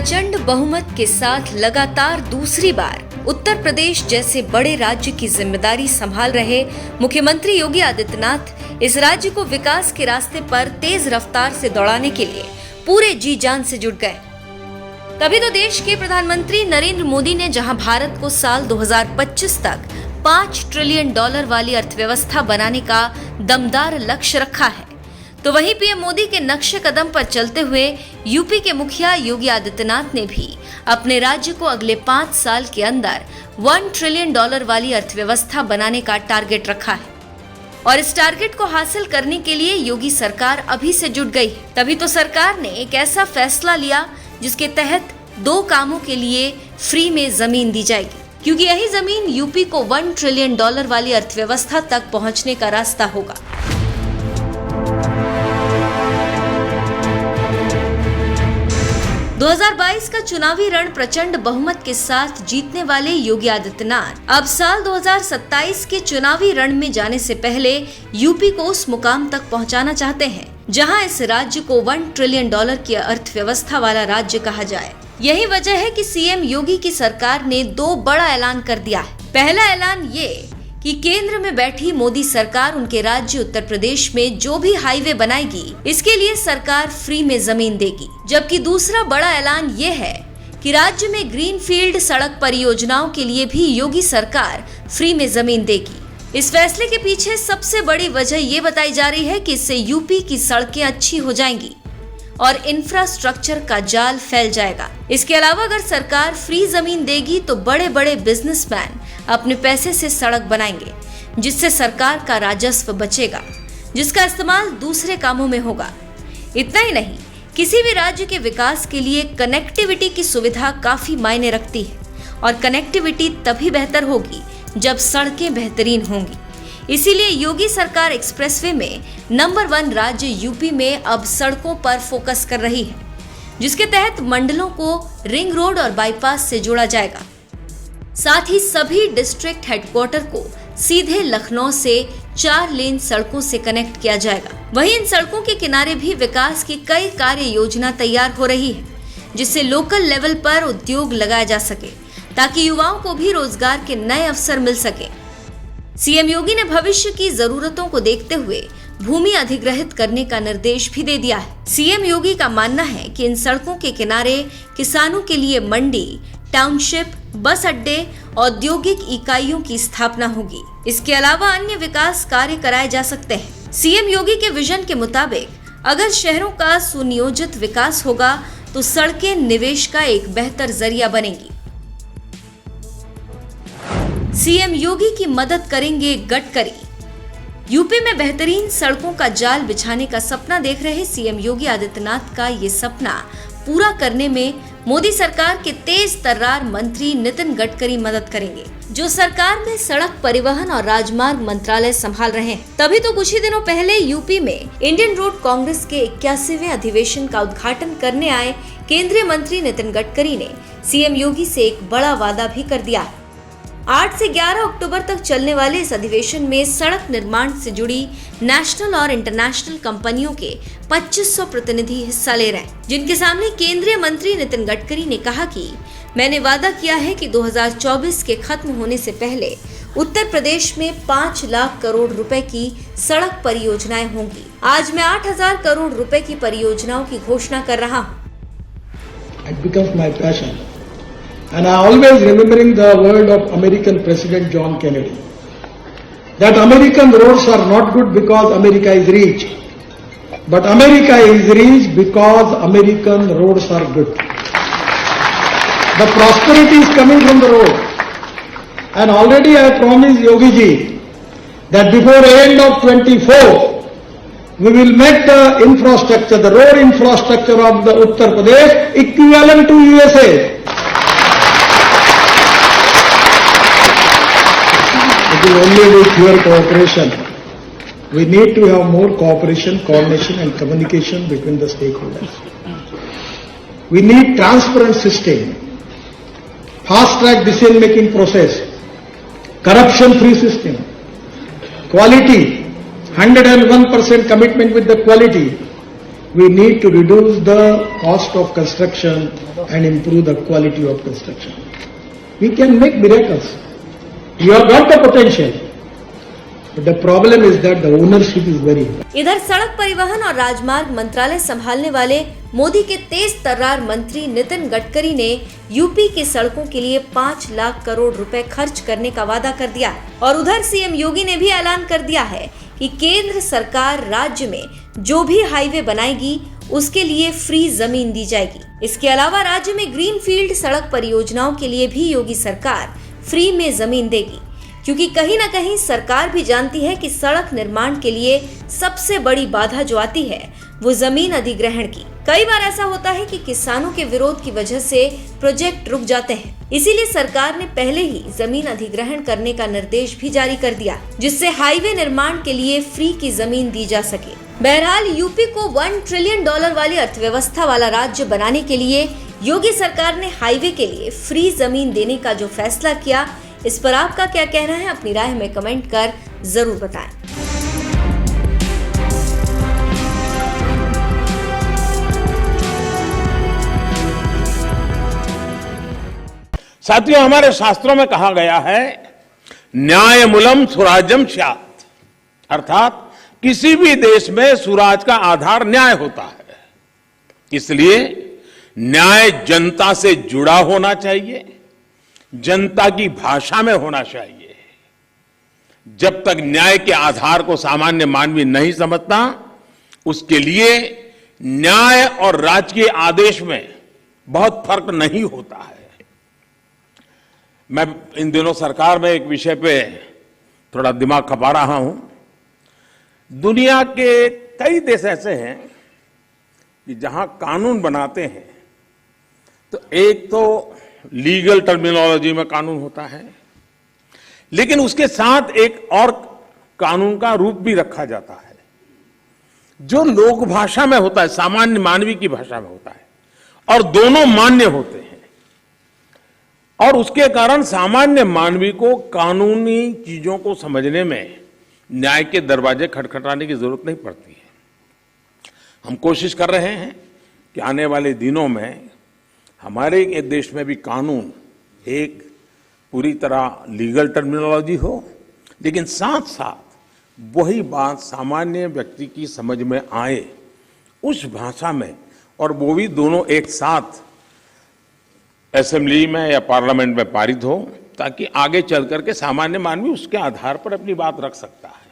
प्रचंड बहुमत के साथ लगातार दूसरी बार उत्तर प्रदेश जैसे बड़े राज्य की जिम्मेदारी संभाल रहे मुख्यमंत्री योगी आदित्यनाथ इस राज्य को विकास के रास्ते पर तेज रफ्तार से दौड़ाने के लिए पूरे जी जान से जुट गए। तभी तो देश के प्रधानमंत्री नरेंद्र मोदी ने जहां भारत को साल 2025 तक $5 ट्रिलियन वाली अर्थव्यवस्था बनाने का दमदार लक्ष्य रखा है, तो वहीं पीएम मोदी के नक्शे कदम पर चलते हुए यूपी के मुखिया योगी आदित्यनाथ ने भी अपने राज्य को अगले 5 साल के अंदर $1 ट्रिलियन वाली अर्थव्यवस्था बनाने का टारगेट रखा है। और इस टारगेट को हासिल करने के लिए योगी सरकार अभी से जुट गई है। तभी तो सरकार ने एक ऐसा फैसला लिया जिसके तहत 2 कामों के लिए फ्री में जमीन दी जाएगी, क्योंकि यही जमीन यूपी को $1 ट्रिलियन वाली अर्थव्यवस्था तक पहुंचने का रास्ता होगा। दो 2022 का चुनावी रण प्रचंड बहुमत के साथ जीतने वाले योगी आदित्यनाथ अब साल 2027 के चुनावी रण में जाने से पहले यूपी को उस मुकाम तक पहुंचाना चाहते हैं जहां इस राज्य को $1 ट्रिलियन की अर्थव्यवस्था वाला राज्य कहा जाए। यही वजह है कि सीएम योगी की सरकार ने 2 बड़ा ऐलान कर दिया है। पहला ऐलान ये कि केंद्र में बैठी मोदी सरकार उनके राज्य उत्तर प्रदेश में जो भी हाईवे बनाएगी इसके लिए सरकार फ्री में जमीन देगी, जबकि दूसरा बड़ा ऐलान ये है कि राज्य में ग्रीनफील्ड सड़क परियोजनाओं के लिए भी योगी सरकार फ्री में जमीन देगी। इस फैसले के पीछे सबसे बड़ी वजह ये बताई जा रही है कि इससे यूपी की सड़कें अच्छी हो जाएंगी और इंफ्रास्ट्रक्चर का जाल फैल जाएगा। इसके अलावा अगर सरकार फ्री जमीन देगी तो बड़े बड़े बिजनेसमैन अपने पैसे से सड़क बनाएंगे, जिससे सरकार का राजस्व बचेगा, जिसका इस्तेमाल दूसरे कामों में होगा। इतना ही नहीं, किसी भी राज्य के विकास के लिए कनेक्टिविटी की सुविधा काफी मायने रखती है और कनेक्टिविटी तभी बेहतर होगी जब सड़कें बेहतरीन होंगी। इसीलिए योगी सरकार एक्सप्रेसवे में नंबर 1 राज्य यूपी में अब सड़कों पर फोकस कर रही है, जिसके तहत मंडलों को रिंग रोड और बाईपास से जोड़ा जाएगा। साथ ही सभी डिस्ट्रिक्ट हेडक्वार्टर को सीधे लखनऊ से 4 लेन सड़कों से कनेक्ट किया जाएगा। वहीं इन सड़कों के किनारे भी विकास की कई कार्य योजना तैयार हो रही है, जिससे लोकल लेवल पर उद्योग लगाया जा सके, ताकि युवाओं को भी रोजगार के नए अवसर मिल सके। सीएम योगी ने भविष्य की जरूरतों को देखते हुए भूमि अधिग्रहित करने का निर्देश भी दे दिया है। सीएम योगी का मानना है कि इन सड़कों के किनारे किसानों के लिए मंडी, टाउनशिप, बस अड्डे, औद्योगिक इकाइयों की स्थापना होगी। इसके अलावा अन्य विकास कार्य कराए जा सकते हैं। सीएम योगी के विजन के मुताबिक अगर शहरों का सुनियोजित विकास होगा तो सड़कें निवेश का एक बेहतर जरिया बनेगी। सीएम योगी की मदद करेंगे गडकरी। यूपी में बेहतरीन सड़कों का जाल बिछाने का सपना देख रहे सीएम योगी आदित्यनाथ का ये सपना पूरा करने में मोदी सरकार के तेज तर्रार मंत्री नितिन गडकरी मदद करेंगे, जो सरकार में सड़क परिवहन और राजमार्ग मंत्रालय संभाल रहे हैं। तभी तो कुछ ही दिनों पहले यूपी में इंडियन रोड कांग्रेस के 81वें अधिवेशन का उद्घाटन करने आए केंद्रीय मंत्री नितिन गडकरी ने सीएम योगी से एक बड़ा वादा भी कर दिया है। 8 से 11 अक्टूबर तक चलने वाले इस अधिवेशन में सड़क निर्माण से जुड़ी नेशनल और इंटरनेशनल कंपनियों के 2500 प्रतिनिधि हिस्सा ले रहे हैं, जिनके सामने केंद्रीय मंत्री नितिन गडकरी ने कहा कि मैंने वादा किया है कि 2024 के खत्म होने से पहले उत्तर प्रदेश में 5 लाख करोड़ रुपए की सड़क परियोजनाएं होंगी। आज मैं 8000 करोड़ रुपए की परियोजनाओं की घोषणा कर रहा हूँ। And I always remembering the word of American President John Kennedy, that American roads are not good because America is rich, but America is rich because American roads are good. The prosperity is coming from the road. And already I promised Yogi ji that before the end of 24, we will make the infrastructure, the road infrastructure of the Uttar Pradesh equivalent to USA. It is only with your cooperation. We need to have more cooperation, coordination and communication between the stakeholders. We need transparent system, fast-track decision-making process, corruption-free system, quality, 101% commitment with the quality, we need to reduce the cost of construction and improve the quality of construction. We can make miracles. You have got the potential. But the problem is that the ownership is very important. इधर सड़क परिवहन और राजमार्ग मंत्रालय संभालने वाले मोदी के तेज तर्रार मंत्री नितिन गडकरी ने यूपी की सड़कों के लिए 5 लाख करोड़ रुपए खर्च करने का वादा कर दिया है। और उधर सीएम योगी ने भी ऐलान कर दिया है कि केंद्र सरकार राज्य में जो भी हाईवे बनाएगी उसके लिए फ्री जमीन दी जाएगी। इसके अलावा राज्य में ग्रीनफील्ड सड़क परियोजनाओं के लिए भी योगी सरकार फ्री में जमीन देगी, क्योंकि कहीं न कहीं सरकार भी जानती है कि सड़क निर्माण के लिए सबसे बड़ी बाधा जो आती है वो जमीन अधिग्रहण की। कई बार ऐसा होता है कि किसानों के विरोध की वजह से प्रोजेक्ट रुक जाते हैं, इसीलिए सरकार ने पहले ही जमीन अधिग्रहण करने का निर्देश भी जारी कर दिया, जिससे हाईवे निर्माण के लिए फ्री की जमीन दी जा सके। बहरहाल यूपी को $1 ट्रिलियन वाली अर्थव्यवस्था वाला राज्य बनाने के लिए योगी सरकार ने हाईवे के लिए फ्री जमीन देने का जो फैसला किया, इस पर आपका क्या कहना है? अपनी राय में कमेंट कर जरूर बताएं। साथियों, हमारे शास्त्रों में कहा गया है न्यायमूलम स्वराज्यम स्यात्, अर्थात किसी भी देश में स्वराज का आधार न्याय होता है। इसलिए न्याय जनता से जुड़ा होना चाहिए, जनता की भाषा में होना चाहिए। जब तक न्याय के आधार को सामान्य मानवी नहीं समझता, उसके लिए न्याय और राजकीय आदेश में बहुत फर्क नहीं होता है। मैं इन दिनों सरकार में एक विषय पे थोड़ा दिमाग खपा रहा हूं। दुनिया के कई देश ऐसे हैं कि जहां कानून बनाते हैं तो एक तो लीगल टर्मिनोलॉजी में कानून होता है, लेकिन उसके साथ एक और कानून का रूप भी रखा जाता है जो लोक भाषा में होता है, सामान्य मानवी की भाषा में होता है, और दोनों मान्य होते हैं। और उसके कारण सामान्य मानवी को कानूनी चीजों को समझने में न्याय के दरवाजे खटखटाने की जरूरत नहीं पड़ती है। हम कोशिश कर रहे हैं कि आने वाले दिनों में हमारे देश में भी कानून एक पूरी तरह लीगल टर्मिनोलॉजी हो, लेकिन साथ साथ वही बात सामान्य व्यक्ति की समझ में आए उस भाषा में, और वो भी दोनों एक साथ असेंबली में या पार्लियामेंट में पारित हो, ताकि आगे चल करके सामान्य मानवी उसके आधार पर अपनी बात रख सकता है।